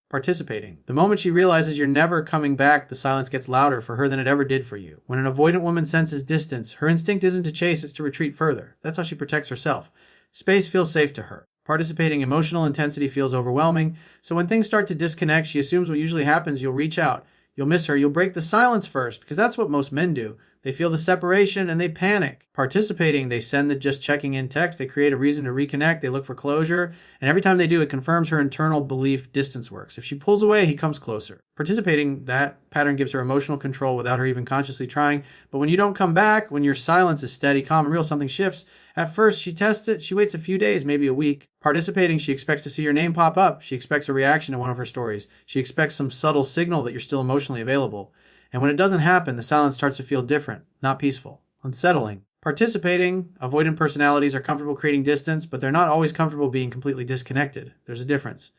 Participating. The moment she realizes you're never coming back, the silence gets louder for her than it ever did for you. When an avoidant woman senses distance, her instinct isn't to chase, it's to retreat further. That's how she protects herself. Space feels safe to her. Participating, emotional intensity feels overwhelming, so when things start to disconnect, she assumes what usually happens: you'll reach out, you'll miss her, you'll break the silence first, because that's what most men do. They feel the separation and they panic. Participating, they send the just checking in text, they create a reason to reconnect, they look for closure, and every time they do, it confirms her internal belief distance works. If she pulls away, he comes closer. Participating, that pattern gives her emotional control without her even consciously trying. But when you don't come back, when your silence is steady, calm, and real, something shifts. At first, she tests it, she waits a few days, maybe a week. Participating, she expects to see your name pop up. She expects a reaction to one of her stories. She expects some subtle signal that you're still emotionally available. And when it doesn't happen, the silence starts to feel different, not peaceful, unsettling. Participating, avoidant personalities are comfortable creating distance, but they're not always comfortable being completely disconnected. There's a difference.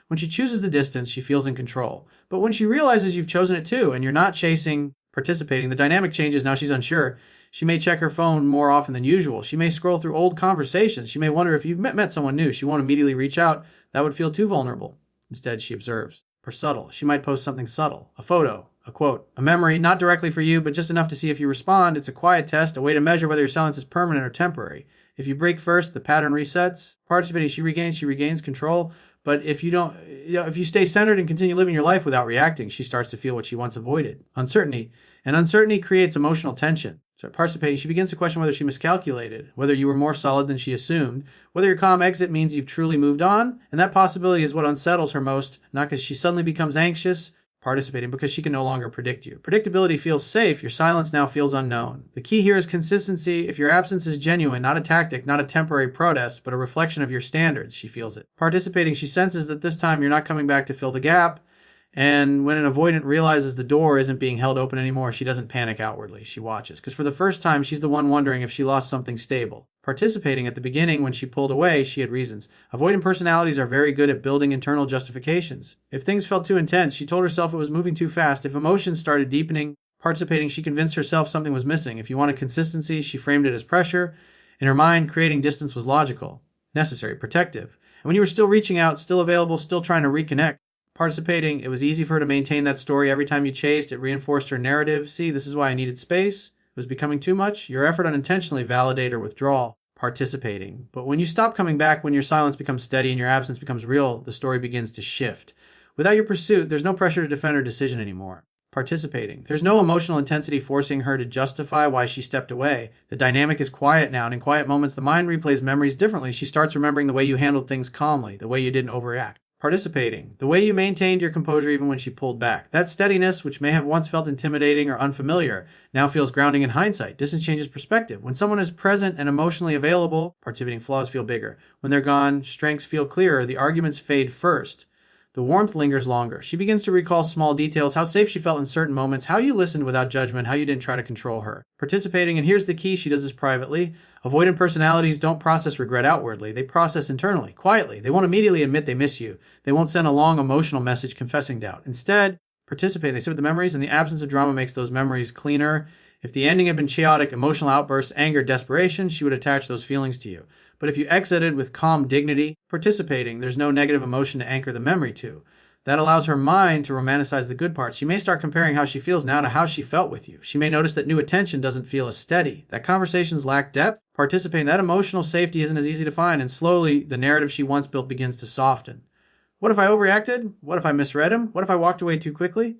When she chooses the distance, she feels in control. But when she realizes you've chosen it too, and you're not chasing participating, the dynamic changes. Now she's unsure. She may check her phone more often than usual. She may scroll through old conversations. She may wonder if you've met someone new. She won't immediately reach out. That would feel too vulnerable. Instead, she observes. For subtle, she might post something subtle, a photo, a quote, a memory, not directly for you, but just enough to see if you respond. It's a quiet test, a way to measure whether your silence is permanent or temporary. If you break first, the pattern resets. Participating, she regains control. But if you stay centered and continue living your life without reacting, she starts to feel what she once avoided, uncertainty. And uncertainty creates emotional tension. So participating, she begins to question whether she miscalculated, whether you were more solid than she assumed, whether your calm exit means you've truly moved on. And that possibility is what unsettles her most, not because she suddenly becomes anxious. Participating because she can no longer predict you. Predictability feels safe. Your silence now feels unknown. The key here is consistency. If your absence is genuine, not a tactic, not a temporary protest, but a reflection of your standards, she feels it. Participating, she senses that this time you're not coming back to fill the gap. And when an avoidant realizes the door isn't being held open anymore, she doesn't panic outwardly. She watches. Because for the first time, she's the one wondering if she lost something stable. Participating, at the beginning, when she pulled away, she had reasons. Avoidant personalities are very good at building internal justifications. If things felt too intense, she told herself it was moving too fast. If emotions started deepening, participating, she convinced herself something was missing. If you wanted consistency, she framed it as pressure. In her mind, creating distance was logical, necessary, protective. And when you were still reaching out, still available, still trying to reconnect, participating, it was easy for her to maintain that story. Every time you chased, it reinforced her narrative. See, this is why I needed space. It was becoming too much. Your effort unintentionally validate or withdraw. Participating. But when you stop coming back, when your silence becomes steady and your absence becomes real, the story begins to shift. Without your pursuit, there's no pressure to defend her decision anymore. Participating. There's no emotional intensity forcing her to justify why she stepped away. The dynamic is quiet now, and in quiet moments, the mind replays memories differently. She starts remembering the way you handled things calmly, the way you didn't overreact. Participating. The way you maintained your composure even when she pulled back. That steadiness, which may have once felt intimidating or unfamiliar, now feels grounding in hindsight. Distance changes perspective. When someone is present and emotionally available, participating, flaws feel bigger. When they're gone, strengths feel clearer. The arguments fade first. The warmth lingers longer. She begins to recall small details, how safe she felt in certain moments, how you listened without judgment, how you didn't try to control her. Participating, and here's the key, she does this privately. Avoidant personalities don't process regret outwardly. They process internally, quietly. They won't immediately admit they miss you. They won't send a long emotional message confessing doubt. Instead, participate. They sit with the memories, and the absence of drama makes those memories cleaner. If the ending had been chaotic, emotional outbursts, anger, desperation, she would attach those feelings to you. But if you exited with calm dignity, participating, there's no negative emotion to anchor the memory to. That allows her mind to romanticize the good parts. She may start comparing how she feels now to how she felt with you. She may notice that new attention doesn't feel as steady, that conversations lack depth. Participating, that emotional safety isn't as easy to find, and slowly, the narrative she once built begins to soften. What if I overreacted? What if I misread him? What if I walked away too quickly?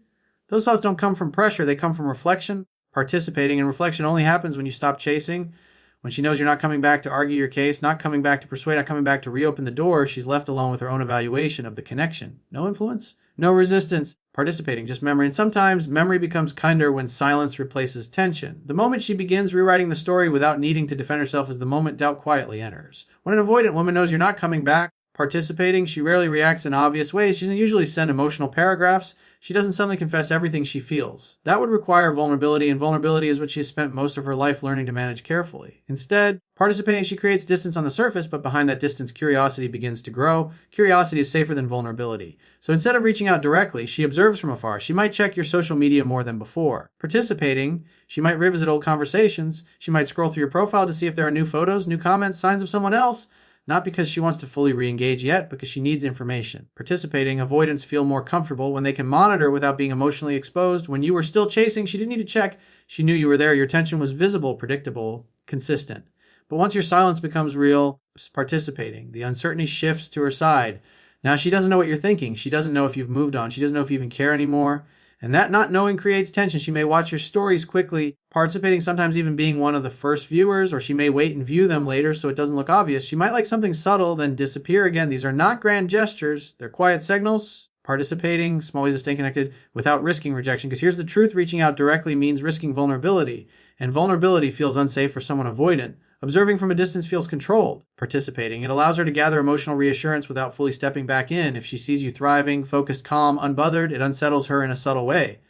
Those thoughts don't come from pressure, they come from reflection. Participating, and reflection only happens when you stop chasing. When she knows you're not coming back to argue your case, not coming back to persuade, not coming back to reopen the door, she's left alone with her own evaluation of the connection. No influence, no resistance, participating, just memory. And sometimes memory becomes kinder when silence replaces tension. The moment she begins rewriting the story without needing to defend herself is the moment doubt quietly enters. When an avoidant woman knows you're not coming back, participating, she rarely reacts in obvious ways. She doesn't usually send emotional paragraphs. She doesn't suddenly confess everything she feels. That would require vulnerability, and vulnerability is what she has spent most of her life learning to manage carefully. Instead, participating, she creates distance on the surface, but behind that distance, curiosity begins to grow. Curiosity is safer than vulnerability. So instead of reaching out directly, she observes from afar. She might check your social media more than before. Participating, she might revisit old conversations. She might scroll through your profile to see if there are new photos, new comments, signs of someone else. Not because she wants to fully re-engage yet, because she needs information. Participating, avoidants feel more comfortable when they can monitor without being emotionally exposed. When you were still chasing, she didn't need to check. She knew you were there. Your attention was visible, predictable, consistent. But once your silence becomes real, participating, the uncertainty shifts to her side. Now she doesn't know what you're thinking. She doesn't know if you've moved on. She doesn't know if you even care anymore. And that not knowing creates tension. She may watch your stories quickly, participating, sometimes even being one of the first viewers, or she may wait and view them later so it doesn't look obvious. She might like something subtle, then disappear again. These are not grand gestures. They're quiet signals. Participating, small ways of staying connected without risking rejection. Because here's the truth, reaching out directly means risking vulnerability. And vulnerability feels unsafe for someone avoidant. Observing from a distance feels controlled. Participating, it allows her to gather emotional reassurance without fully stepping back in. If she sees you thriving, focused, calm, unbothered, it unsettles her in a subtle way.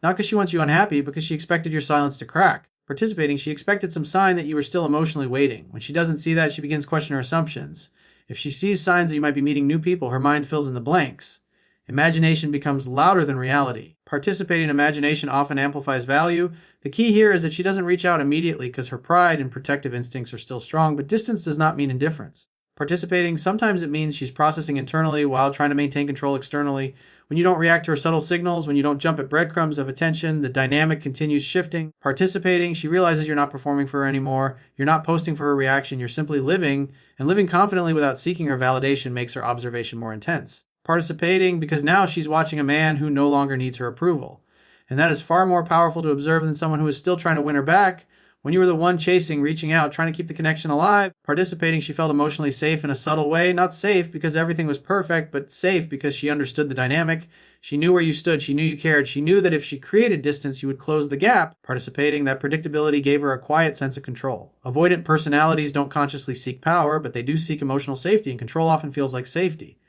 Not because she wants you unhappy, because she expected your silence to crack. Participating, she expected some sign that you were still emotionally waiting. When she doesn't see that, she begins questioning her assumptions. If she sees signs that you might be meeting new people, her mind fills in the blanks. Imagination becomes louder than reality. Participating imagination often amplifies value. The key here is that she doesn't reach out immediately because her pride and protective instincts are still strong, but distance does not mean indifference. Participating, sometimes it means she's processing internally while trying to maintain control externally. When you don't react to her subtle signals, when you don't jump at breadcrumbs of attention, the dynamic continues shifting. Participating, she realizes you're not performing for her anymore. You're not posting for her reaction. You're simply living, and living confidently without seeking her validation makes her observation more intense. Participating because now she's watching a man who no longer needs her approval. And that is far more powerful to observe than someone who is still trying to win her back. When you were the one chasing, reaching out, trying to keep the connection alive, participating, she felt emotionally safe in a subtle way. Not safe because everything was perfect, but safe because she understood the dynamic. She knew where you stood. She knew you cared. She knew that if she created distance, you would close the gap. Participating, that predictability gave her a quiet sense of control. Avoidant personalities don't consciously seek power, but they do seek emotional safety, and control often feels like safety.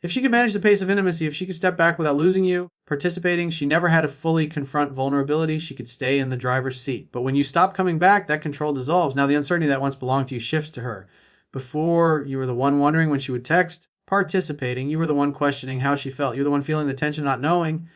If she could manage the pace of intimacy, if she could step back without losing you, participating, she never had to fully confront vulnerability. She could stay in the driver's seat. But when you stop coming back, that control dissolves. Now the uncertainty that once belonged to you shifts to her. Before, you were the one wondering when she would text. Participating, you were the one questioning how she felt. You're the one feeling the tension, not knowing.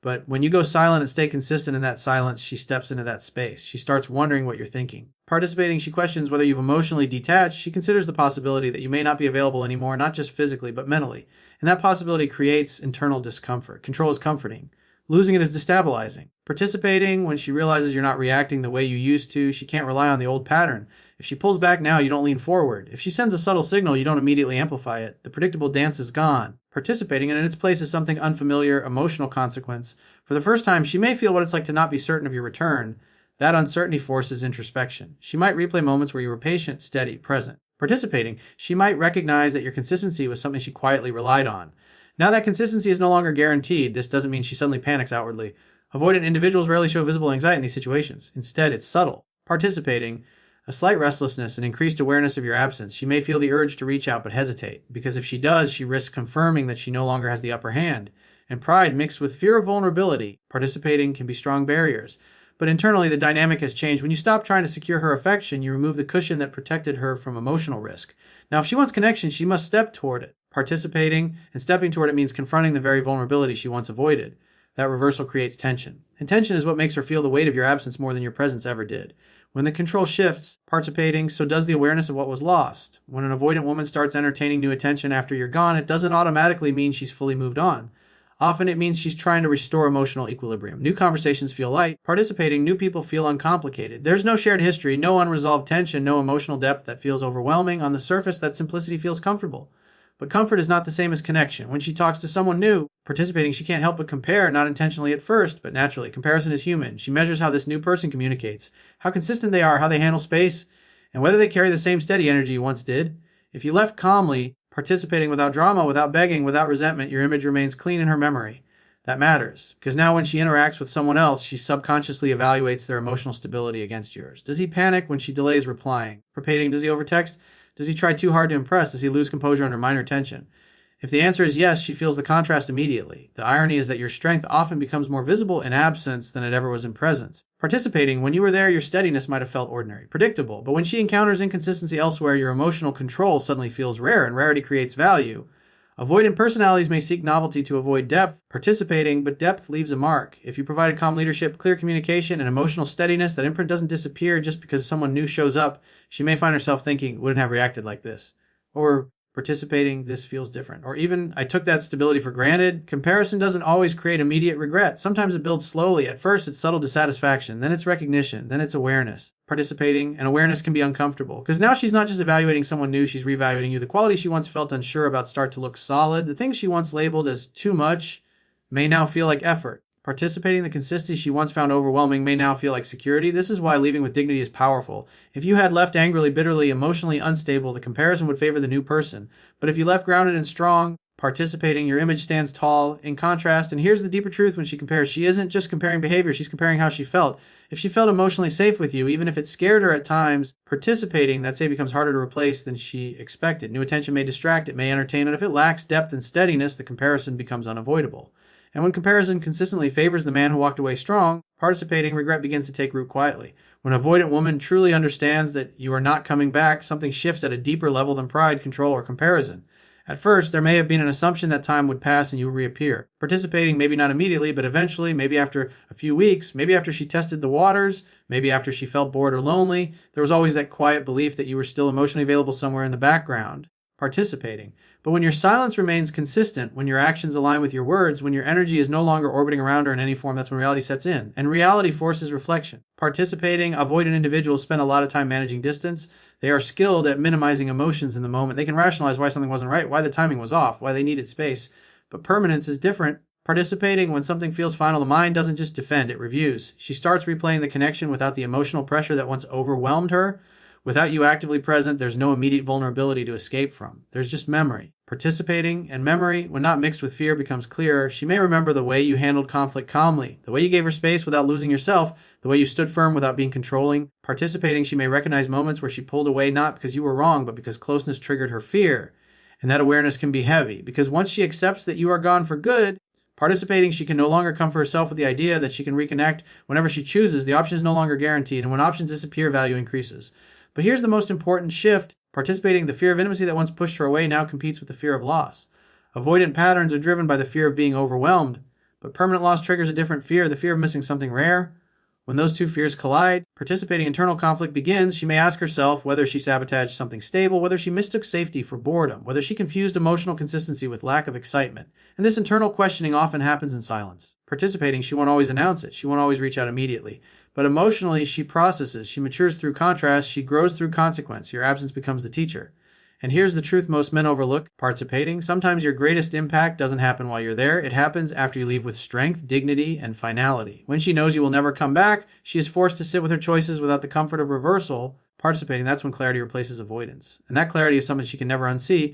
But when you go silent and stay consistent in that silence, she steps into that space. She starts wondering what you're thinking. Participating, she questions whether you've emotionally detached. She considers the possibility that you may not be available anymore, not just physically, but mentally. And that possibility creates internal discomfort. Control is comforting. Losing it is destabilizing. Participating, when she realizes you're not reacting the way you used to, she can't rely on the old pattern. If she pulls back now, you don't lean forward. If she sends a subtle signal, you don't immediately amplify it. The predictable dance is gone. Participating, and in its place is something unfamiliar, emotional consequence. For the first time, she may feel what it's like to not be certain of your return. That uncertainty forces introspection. She might replay moments where you were patient, steady, present. Participating, she might recognize that your consistency was something she quietly relied on. Now that consistency is no longer guaranteed, this doesn't mean she suddenly panics outwardly. Avoidant individuals rarely show visible anxiety in these situations. Instead, it's subtle. Participating, a slight restlessness, an increased awareness of your absence. She may feel the urge to reach out but hesitate, because if she does, she risks confirming that she no longer has the upper hand. And pride mixed with fear of vulnerability, participating, can be strong barriers. But internally, the dynamic has changed. When you stop trying to secure her affection, you remove the cushion that protected her from emotional risk. Now, if she wants connection, she must step toward it. Participating and stepping toward it means confronting the very vulnerability she once avoided. That reversal creates tension. And tension is what makes her feel the weight of your absence more than your presence ever did. When the control shifts, participating, so does the awareness of what was lost. When an avoidant woman starts entertaining new attention after you're gone, it doesn't automatically mean she's fully moved on. Often it means she's trying to restore emotional equilibrium. New conversations feel light. Participating, new people feel uncomplicated. There's no shared history, no unresolved tension, no emotional depth that feels overwhelming. On the surface, that simplicity feels comfortable. But comfort is not the same as connection. When she talks to someone new, participating, she can't help but compare, not intentionally at first, but naturally. Comparison is human. She measures how this new person communicates, how consistent they are, how they handle space, and whether they carry the same steady energy you once did. If you left calmly, participating without drama, without begging, without resentment, your image remains clean in her memory. That matters, because now when she interacts with someone else, she subconsciously evaluates their emotional stability against yours. Does he panic when she delays replying? Participating, does he overtext? Does he try too hard to impress? Does he lose composure under minor tension? If the answer is yes, she feels the contrast immediately. The irony is that your strength often becomes more visible in absence than it ever was in presence. Participating, when you were there, your steadiness might have felt ordinary, predictable, but when she encounters inconsistency elsewhere, your emotional control suddenly feels rare, and rarity creates value. Avoidant personalities may seek novelty to avoid depth, participating, but depth leaves a mark. If you provided calm leadership, clear communication, and emotional steadiness, that imprint doesn't disappear just because someone new shows up. She may find herself thinking, wouldn't have reacted like this. Or participating, this feels different. Or even, I took that stability for granted. Comparison doesn't always create immediate regret. Sometimes it builds slowly. At first, it's subtle dissatisfaction, then it's recognition, then it's awareness. Participating and awareness can be uncomfortable because now she's not just evaluating someone new, she's reevaluating you. The qualities she once felt unsure about start to look solid. The things she once labeled as too much may now feel like effort. Participating, the consistency she once found overwhelming may now feel like security. This is why leaving with dignity is powerful. If you had left angrily, bitterly, emotionally unstable, the comparison would favor the new person. But if you left grounded and strong, participating, your image stands tall. In contrast, and here's the deeper truth when she compares, she isn't just comparing behavior, she's comparing how she felt. If she felt emotionally safe with you, even if it scared her at times, participating, that say becomes harder to replace than she expected. New attention may distract, it may entertain, and if it lacks depth and steadiness, the comparison becomes unavoidable. And when comparison consistently favors the man who walked away strong, participating regret begins to take root quietly. When an avoidant woman truly understands that you are not coming back, something shifts at a deeper level than pride, control, or comparison. At first, there may have been an assumption that time would pass and you would reappear. Participating, maybe not immediately, but eventually, maybe after a few weeks, maybe after she tested the waters, maybe after she felt bored or lonely, there was always that quiet belief that you were still emotionally available somewhere in the background, participating. But when your silence remains consistent, when your actions align with your words, when your energy is no longer orbiting around her in any form, that's when reality sets in. And reality forces reflection. Participating, avoidant individuals spend a lot of time managing distance. They are skilled at minimizing emotions in the moment. They can rationalize why something wasn't right, why the timing was off, why they needed space. But permanence is different. Participating, when something feels final, the mind doesn't just defend, it reviews. She starts replaying the connection without the emotional pressure that once overwhelmed her. Without you actively present, there's no immediate vulnerability to escape from. There's just memory. Participating and memory, when not mixed with fear, becomes clearer. She may remember the way you handled conflict calmly, the way you gave her space without losing yourself, the way you stood firm without being controlling. Participating, she may recognize moments where she pulled away not because you were wrong, but because closeness triggered her fear. And that awareness can be heavy, because once she accepts that you are gone for good, participating, she can no longer come for herself with the idea that she can reconnect whenever she chooses. The option is no longer guaranteed, and when options disappear, value increases. But here's the most important shift. Participating, the fear of intimacy that once pushed her away now competes with the fear of loss. Avoidant patterns are driven by the fear of being overwhelmed, but permanent loss triggers a different fear, the fear of missing something rare. When those two fears collide, participating internal conflict begins. She may ask herself whether she sabotaged something stable, whether she mistook safety for boredom, whether she confused emotional consistency with lack of excitement. And this internal questioning often happens in silence. Participating, she won't always announce it. She won't always reach out immediately. But emotionally, she processes. She matures through contrast. She grows through consequence. Your absence becomes the teacher. And here's the truth most men overlook. Participating, sometimes your greatest impact doesn't happen while you're there. It happens after you leave with strength, dignity, and finality. When she knows you will never come back, she is forced to sit with her choices without the comfort of reversal. Participating, that's when clarity replaces avoidance. And that clarity is something she can never unsee.